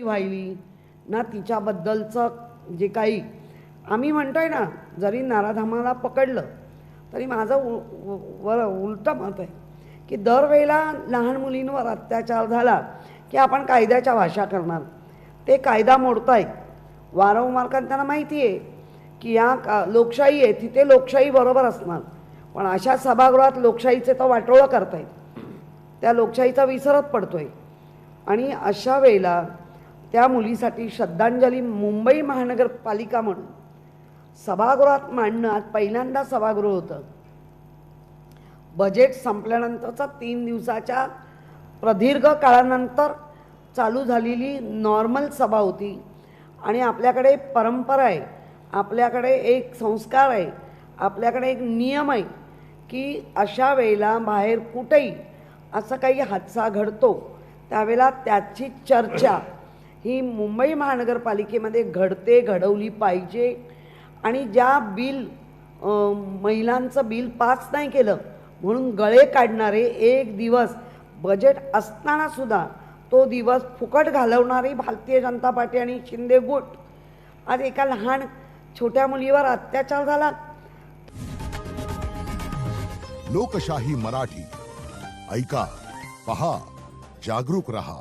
व्हायली ना तिच्याबद्दलचं जे काही आम्ही म्हणतोय ना, जरी नराधमाला पकडलं तरी माझं उलटं मत आहे की दरवेळेला लहान मुलींवर अत्याचार झाला की आपण कायद्याच्या भाषा करणार. ते कायदा मोडतायत वारंवार, कारण त्यांना माहिती आहे की या लोकशाही आहे, तिथे लोकशाही बरोबर असणार. पण अशा सभागृहात लोकशाहीचे तर वाटोळं करतायत, त्या लोकशाहीचा विसरत पडतोय. आणि अशा वेळेला त्या मुलीसाठी श्रद्धांजली मुंबई महानगरपालिका म्हणून सभागृहात मांडणं, आज पहिल्यांदा सभागृह होतं. बजेट संपल्यानंतरचा 3 दिवसाच्या प्रदीर्घ काळानंतर चालू झालेली नॉर्मल सभा होती. आणि आपल्याकडे परंपरा आहे, आपल्याकडे एक संस्कार आहे, आपल्याकडे एक नियम आहे की अशा वेळेला बाहेर कुठेही असं काही हादसा घडतो त्यावेळेला त्याची चर्चा ही मुंबई महानगरपालिकेमध्ये घडवली पाहिजे. आणि ज्या महिलांचं बिल पास नाही केलं म्हणून गळे काढणारे, एक दिवस बजेट असतानासुद्धा तो दिवस फुकट घालवणारी भारतीय जनता पार्टी आणि शिंदे गुट, आज एका लहान छोट्या मुलीवर अत्याचार झाला. लोकशाही मराठी ऐका, पहा, जागरूक रहा.